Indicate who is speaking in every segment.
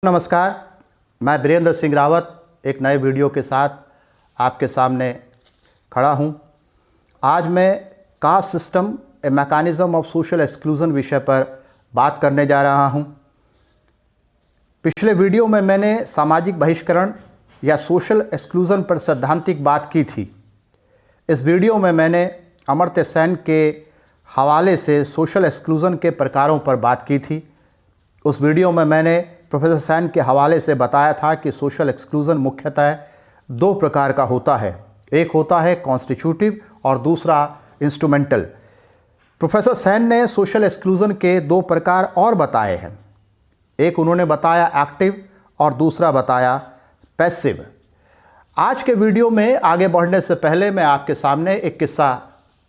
Speaker 1: नमस्कार, मैं वीरेंद्र सिंह रावत एक नए वीडियो के साथ आपके सामने खड़ा हूं। आज मैं caste system a mechanism of social exclusion विषय पर बात करने जा रहा हूं। पिछले वीडियो में मैंने सामाजिक बहिष्करण या सोशल एक्सक्लूजन पर सैद्धांतिक बात की थी। इस वीडियो में मैंने अमर्त्य सेन के हवाले से सोशल एक्सक्लूजन के प्रकारों पर बात की थी। उस वीडियो में मैंने प्रोफेसर सेन के हवाले से बताया था कि सोशल एक्सक्लूजन मुख्यतः दो प्रकार का होता है। एक होता है कॉन्स्टिट्यूटिव और दूसरा इंस्ट्रूमेंटल। प्रोफेसर सेन ने सोशल एक्सक्लूजन के दो प्रकार और बताए हैं। एक उन्होंने बताया एक्टिव और दूसरा बताया पैसिव। आज के वीडियो में आगे बढ़ने से पहले मैं आपके सामने एक किस्सा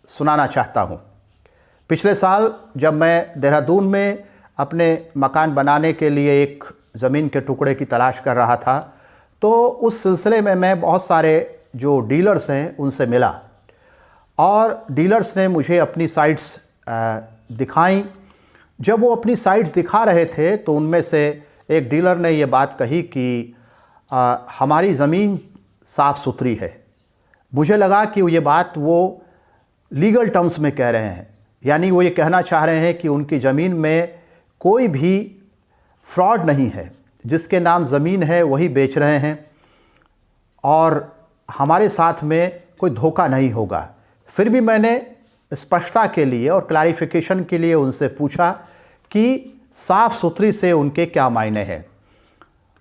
Speaker 1: सुनाना चाहता हूँ। पिछले साल जब मैं देहरादून में अपने मकान बनाने के लिए एक ज़मीन के टुकड़े की तलाश कर रहा था, तो उस सिलसिले में मैं बहुत सारे जो डीलर्स हैं उनसे मिला और डीलर्स ने मुझे अपनी साइट्स दिखाई। जब वो अपनी साइट्स दिखा रहे थे तो उनमें से एक डीलर ने ये बात कही कि हमारी ज़मीन साफ़ सुथरी है। मुझे लगा कि ये बात वो लीगल टर्म्स में कह रहे हैं, यानी वो ये कहना चाह रहे हैं कि उनकी ज़मीन में कोई भी फ्रॉड नहीं है, जिसके नाम ज़मीन है वही बेच रहे हैं और हमारे साथ में कोई धोखा नहीं होगा। फिर भी मैंने स्पष्टता के लिए और क्लैरिफिकेशन के लिए उनसे पूछा कि साफ़ सुथरी से उनके क्या मायने हैं।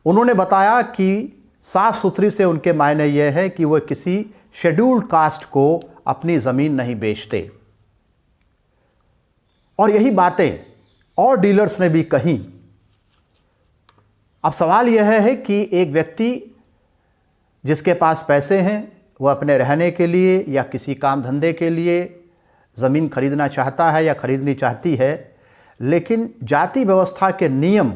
Speaker 1: उन्होंने बताया कि साफ़ सुथरी से उनके मायने ये है कि वह किसी शेड्यूल्ड कास्ट को अपनी ज़मीन नहीं बेचते। और यही बातें और डीलर्स ने भी कहीं। अब सवाल यह है कि एक व्यक्ति जिसके पास पैसे हैं वह अपने रहने के लिए या किसी काम धंधे के लिए ज़मीन खरीदना चाहता है या खरीदनी चाहती है, लेकिन जाति व्यवस्था के नियम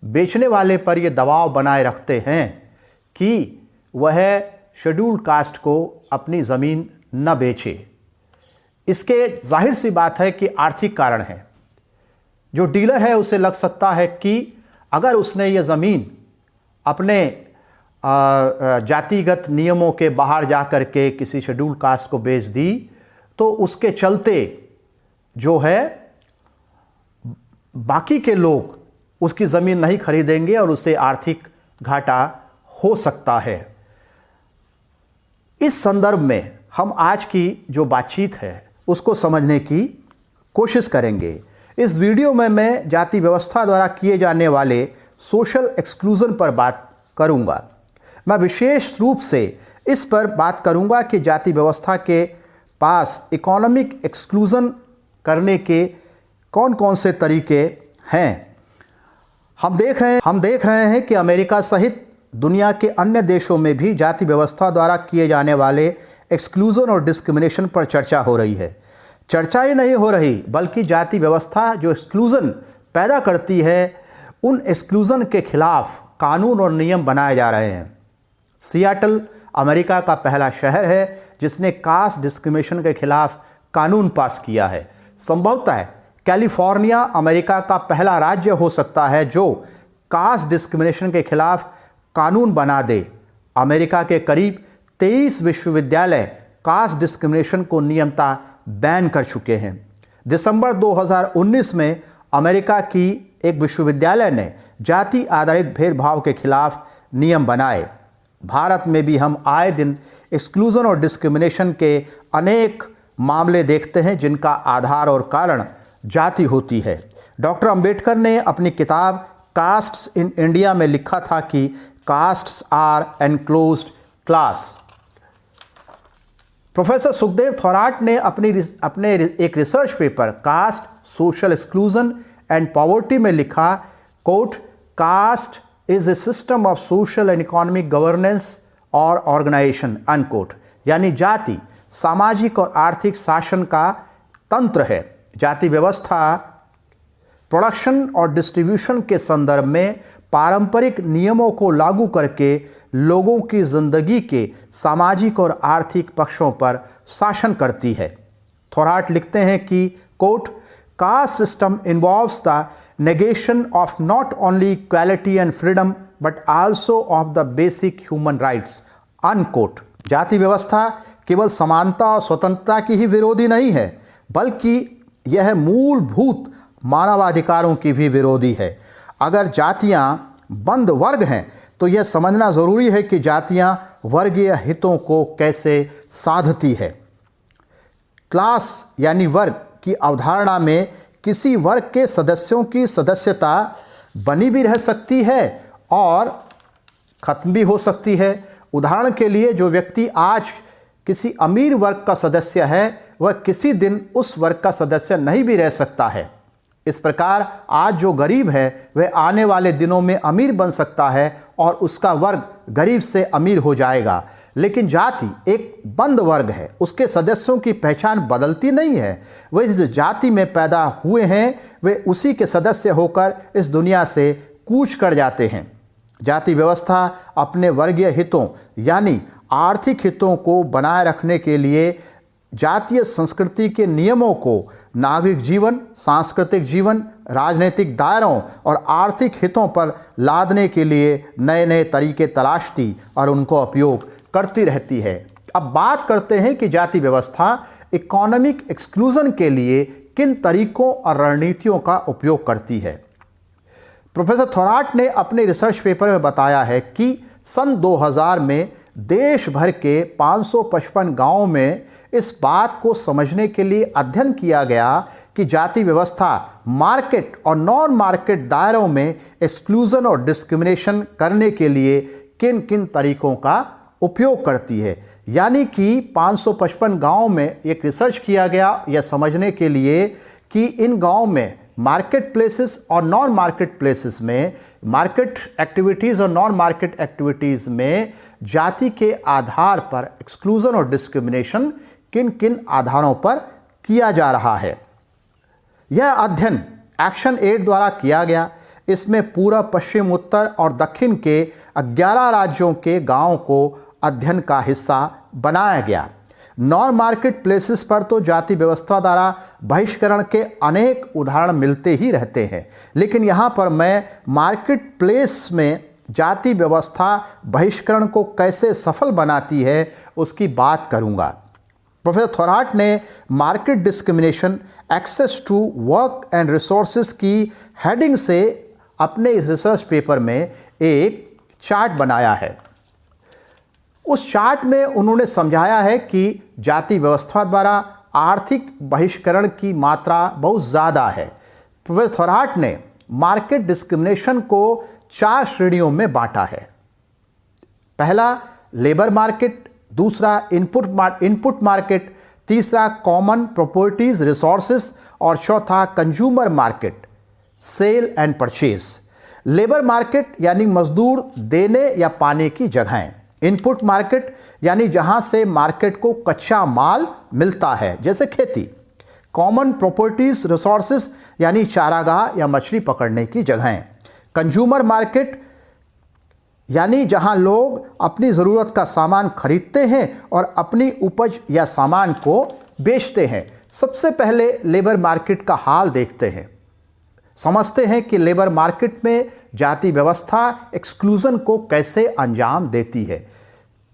Speaker 1: बेचने वाले पर यह दबाव बनाए रखते हैं कि वह शेड्यूल्ड कास्ट को अपनी ज़मीन न बेचे। इसके जाहिर सी बात है कि आर्थिक कारण है। जो डीलर है उसे लग सकता है कि अगर उसने ये ज़मीन अपने जातिगत नियमों के बाहर जा कर के किसी शेड्यूल्ड कास्ट को बेच दी तो उसके चलते जो है बाकी के लोग उसकी ज़मीन नहीं खरीदेंगे और उसे आर्थिक घाटा हो सकता है। इस संदर्भ में हम आज की जो बातचीत है उसको समझने की कोशिश करेंगे। इस वीडियो में मैं जाति व्यवस्था द्वारा किए जाने वाले सोशल एक्सक्लूजन पर बात करूंगा। मैं विशेष रूप से इस पर बात करूंगा कि जाति व्यवस्था के पास इकोनॉमिक एक्सक्लूजन करने के कौन कौन से तरीके हैं। हम देख रहे हैं कि अमेरिका सहित दुनिया के अन्य देशों में भी जाति व्यवस्था द्वारा किए जाने वाले एक्सक्लूजन और डिस्क्रिमिनेशन पर चर्चा हो रही है। चर्चा ही नहीं हो रही बल्कि जाति व्यवस्था जो एक्सक्लूजन पैदा करती है उन एक्सक्लूजन के खिलाफ कानून और नियम बनाए जा रहे हैं। सियाटल अमेरिका का पहला शहर है जिसने कास्ट डिस्क्रिमिनेशन के खिलाफ कानून पास किया है। संभवतः कैलिफोर्निया अमेरिका का पहला राज्य हो सकता है जो कास्ट डिस्क्रिमिनेशन के खिलाफ कानून बना दे। अमेरिका के करीब 23 विश्वविद्यालय कास्ट डिस्क्रिमिनेशन को नियमतः बैन कर चुके हैं। दिसंबर 2019 में अमेरिका की एक विश्वविद्यालय ने जाति आधारित भेदभाव के खिलाफ नियम बनाए। भारत में भी हम आए दिन एक्सक्लूजन और डिस्क्रिमिनेशन के अनेक मामले देखते हैं जिनका आधार और कारण जाति होती है। डॉक्टर अंबेडकर ने अपनी किताब कास्ट्स इन इंडिया में लिखा था कि castes are enclosed class. Professor Sukhdev Thorat ने अपने एक research paper caste social exclusion and poverty में लिखा, quote, caste is a system of social and economic governance और ऑर्गेनाइजेशन, अनकोट। यानी जाति सामाजिक और आर्थिक शासन का तंत्र है। जाति व्यवस्था प्रोडक्शन और डिस्ट्रीब्यूशन के संदर्भ में पारंपरिक नियमों को लागू करके लोगों की जिंदगी के सामाजिक और आर्थिक पक्षों पर शासन करती है। थोराट लिखते हैं कि, quote, caste system involves the negation of not only equality and freedom but also of the basic human rights, unquote। जाति व्यवस्था केवल समानता और स्वतंत्रता की ही विरोधी नहीं है, बल्कि यह मूलभूत मानवाधिकारों की भी विरोधी है। अगर जातियां बंद वर्ग हैं तो यह समझना ज़रूरी है कि जातियां वर्गीय हितों को कैसे साधती है। क्लास यानी वर्ग की अवधारणा में किसी वर्ग के सदस्यों की सदस्यता बनी भी रह सकती है और ख़त्म भी हो सकती है। उदाहरण के लिए, जो व्यक्ति आज किसी अमीर वर्ग का सदस्य है वह किसी दिन उस वर्ग का सदस्य नहीं भी रह सकता है। इस प्रकार आज जो गरीब है वह आने वाले दिनों में अमीर बन सकता है और उसका वर्ग गरीब से अमीर हो जाएगा। लेकिन जाति एक बंद वर्ग है, उसके सदस्यों की पहचान बदलती नहीं है। वे जिस जाति में पैदा हुए हैं वे उसी के सदस्य होकर इस दुनिया से कूच कर जाते हैं। जाति व्यवस्था अपने वर्गीय हितों यानी आर्थिक हितों को बनाए रखने के लिए जातीय संस्कृति के नियमों को नागरिक जीवन, सांस्कृतिक जीवन, राजनीतिक दायरों और आर्थिक हितों पर लादने के लिए नए नए तरीके तलाशती और उनको उपयोग करती रहती है। अब बात करते हैं कि जाति व्यवस्था इकोनॉमिक एक्सक्लूजन के लिए किन तरीकों और रणनीतियों का उपयोग करती है। प्रोफेसर थोराट ने अपने रिसर्च पेपर में बताया है कि सन 2000 में देश भर के 555 गांवों में इस बात को समझने के लिए अध्ययन किया गया कि जाति व्यवस्था मार्केट और नॉन मार्केट दायरों में एक्सक्लूजन और डिस्क्रिमिनेशन करने के लिए किन किन तरीकों का उपयोग करती है। यानी कि 555 गांवों में एक रिसर्च किया गया यह समझने के लिए कि इन गांवों में मार्केट प्लेसेस और नॉन मार्केट प्लेसेस में, मार्केट एक्टिविटीज़ और नॉन मार्केट एक्टिविटीज़ में जाति के आधार पर एक्सक्लूजन और डिस्क्रिमिनेशन किन किन आधारों पर किया जा रहा है। यह अध्ययन एक्शन 8 द्वारा किया गया। इसमें पूर्व, पश्चिम, उत्तर और दक्षिण के 11 राज्यों के गांवों को अध्ययन का हिस्सा बनाया गया। नॉन मार्केट प्लेसेस पर तो जाति व्यवस्था द्वारा बहिष्करण के अनेक उदाहरण मिलते ही रहते हैं, लेकिन यहाँ पर मैं मार्केट प्लेस में जाति व्यवस्था बहिष्करण को कैसे सफल बनाती है उसकी बात करूँगा। प्रोफेसर थोराट ने market discrimination, access to work and resources की हेडिंग से अपने इस रिसर्च पेपर में एक चार्ट बनाया है। उस चार्ट में उन्होंने समझाया है कि जाति व्यवस्था द्वारा आर्थिक बहिष्करण की मात्रा बहुत ज़्यादा है। प्रोफेसर थोराट ने मार्केट डिस्क्रिमिनेशन को 4 श्रेणियों में बांटा है। पहला लेबर मार्केट, दूसरा इनपुट मार्केट, तीसरा कॉमन प्रॉपर्टीज रिसोर्सेज और चौथा consumer market, sale and purchase. Labour market यानी मजदूर देने या पाने की जगहें। इनपुट मार्केट यानी जहां से मार्केट को कच्चा माल मिलता है जैसे खेती। कॉमन प्रॉपर्टीज रिसोर्सेज यानी चारागाह या मछली पकड़ने की जगहें। कंज्यूमर मार्केट यानी जहां लोग अपनी ज़रूरत का सामान खरीदते हैं और अपनी उपज या सामान को बेचते हैं। सबसे पहले लेबर मार्केट का हाल देखते हैं। समझते हैं कि लेबर मार्केट में जाति व्यवस्था एक्सक्लूजन को कैसे अंजाम देती है।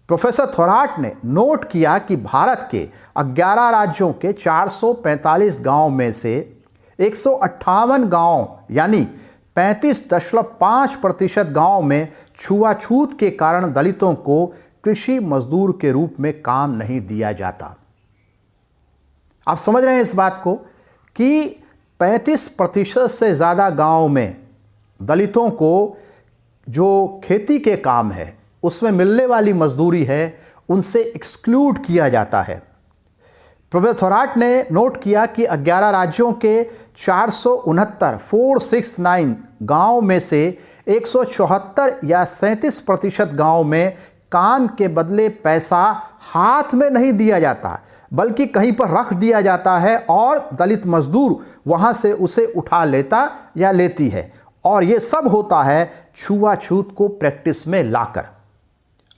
Speaker 1: प्रोफेसर थोराट ने नोट किया कि भारत के 11 राज्यों के 445 गांवों में से 158 गांव यानी 35.5% गांवों में छुआछूत के कारण दलितों को कृषि मजदूर के रूप में काम नहीं दिया जाता। आप समझ रहे हैं इस बात को कि 35% से ज़्यादा गांवों में दलितों को जो खेती के काम है उसमें मिलने वाली मजदूरी है उनसे एक्सक्लूड किया जाता है। प्रोफेसर थोराट ने नोट किया कि 11 राज्यों के 469 गांव में से 174 या 37% गांव में काम के बदले पैसा हाथ में नहीं दिया जाता बल्कि कहीं पर रख दिया जाता है और दलित मजदूर वहां से उसे उठा लेता या लेती है। और ये सब होता है छुआछूत को प्रैक्टिस में लाकर।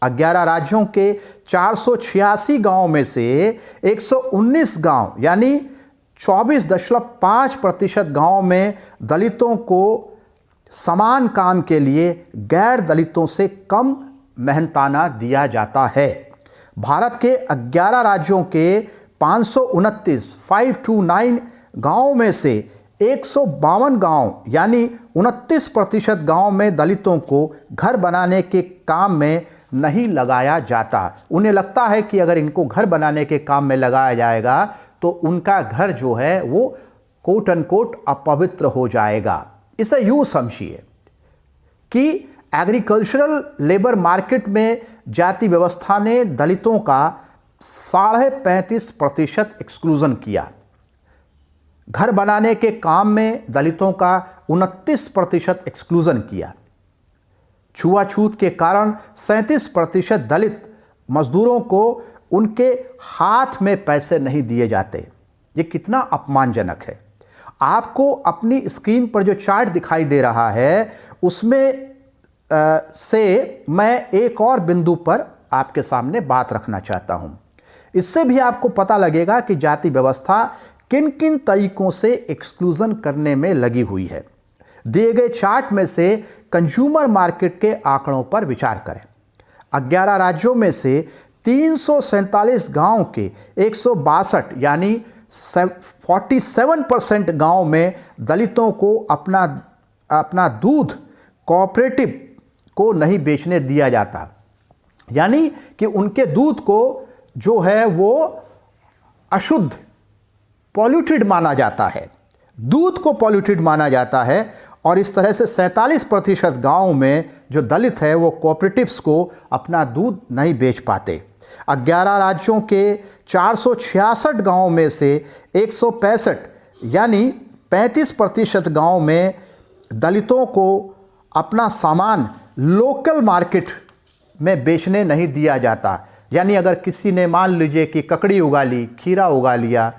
Speaker 1: 11 राज्यों के 486 गांव में से 119 गांव यानी 24.5% गाँव में दलितों को समान काम के लिए गैर दलितों से कम मेहनताना दिया जाता है। भारत के 11 राज्यों के 529 गाँव में से 152 गांव यानी 29% गांव में दलितों को घर बनाने के काम में नहीं लगाया जाता। उन्हें लगता है कि अगर इनको घर बनाने के काम में लगाया जाएगा तो उनका घर जो है वो कोट अनकोट अपवित्र हो जाएगा। इसे यूँ समझिए कि एग्रीकल्चरल लेबर मार्केट में जाति व्यवस्था ने दलितों का 35.5% एक्सक्लूजन किया। घर बनाने के काम में दलितों का 29% एक्सक्लूजन किया। छुआछूत के कारण 37% दलित मजदूरों को उनके हाथ में पैसे नहीं दिए जाते। ये कितना अपमानजनक है। आपको अपनी स्क्रीन पर जो चार्ट दिखाई दे रहा है उसमें से मैं एक और बिंदु पर आपके सामने बात रखना चाहता हूं। इससे भी आपको पता लगेगा कि जाति व्यवस्था किन किन तरीकों से एक्सक्लूजन करने में लगी हुई है। दिए गए चार्ट में से कंज्यूमर मार्केट के आंकड़ों पर विचार करें। 11 राज्यों में से 347 गांव के 162 यानी 47% गांव में दलितों को अपना दूध कोऑपरेटिव को नहीं बेचने दिया जाता। यानी कि उनके दूध को जो है वो अशुद्ध पॉल्यूटेड माना जाता है, दूध को पॉल्यूटेड माना जाता है। और इस तरह से 47% गाँव में जो दलित है वो कोऑपरेटिव्स को अपना दूध नहीं बेच पाते। 11 राज्यों के 466 गाँव में से 165 यानी 35% गाँव में दलितों को अपना सामान लोकल मार्केट में बेचने नहीं दिया जाता। यानी अगर किसी ने मान लीजिए कि ककड़ी उगा ली, खीरा उगा लिया,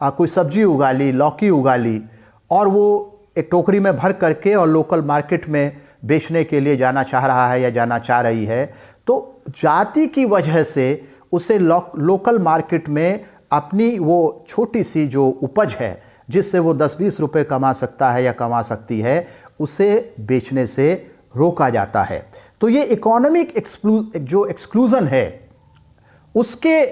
Speaker 1: कोई सब्जी उगा ली, लौकी उगा ली और वो एक टोकरी में भर करके और लोकल मार्केट में बेचने के लिए जाना चाह रहा है या जाना चाह रही है, तो जाति की वजह से उसे लोकल मार्केट में अपनी वो छोटी सी जो उपज है जिससे वो 10-20 रुपये कमा सकता है या कमा सकती है, उसे बेचने से रोका जाता है। तो ये इकोनॉमिक जो एक्सक्लूजन है उसके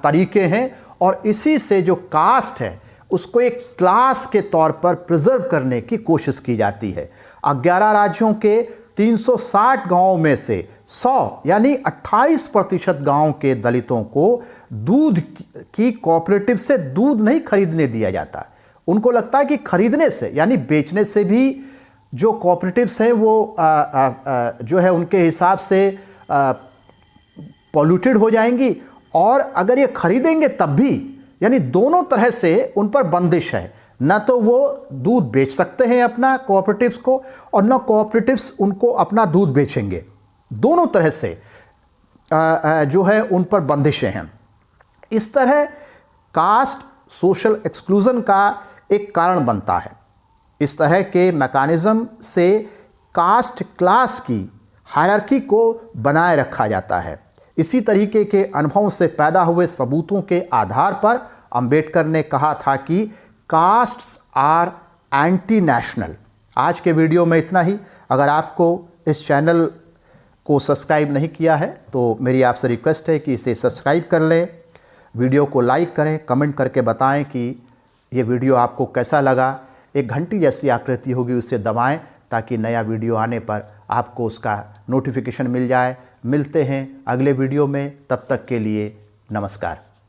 Speaker 1: तरीके हैं और इसी से जो कास्ट है उसको एक क्लास के तौर पर प्रिजर्व करने की कोशिश की जाती है। 11 राज्यों के 360 गांवों में से 100 यानी 28% गांव के दलितों को दूध की कोऑपरेटिव से दूध नहीं खरीदने दिया जाता। उनको लगता है कि खरीदने से यानी बेचने से भी जो कोऑपरेटिव्स हैं वो जो है उनके हिसाब से पॉल्यूटेड हो जाएंगी और अगर ये खरीदेंगे तब भी, यानी दोनों तरह से उन पर बंदिश है। न तो वो दूध बेच सकते हैं अपना कोऑपरेटिव्स को और न कोऑपरेटिव्स उनको अपना दूध बेचेंगे। दोनों तरह से जो है उन पर बंदिशें हैं। इस तरह कास्ट सोशल एक्सक्लूजन का एक कारण बनता है। इस तरह के मैकेनिज्म से कास्ट क्लास की हायरार्की को बनाए रखा जाता है। इसी तरीके के अनुभवों से पैदा हुए सबूतों के आधार पर अंबेडकर ने कहा था कि कास्ट्स आर एंटी नेशनल। आज के वीडियो में इतना ही। अगर आपको इस चैनल को सब्सक्राइब नहीं किया है तो मेरी आपसे रिक्वेस्ट है कि इसे सब्सक्राइब कर लें, वीडियो को लाइक करें, कमेंट करके बताएं कि ये वीडियो आपको कैसा लगा। एक घंटी जैसी आकृति होगी उसे दबाएं ताकि नया वीडियो आने पर आपको उसका नोटिफिकेशन मिल जाए। मिलते हैं अगले वीडियो में, तब तक के लिए नमस्कार।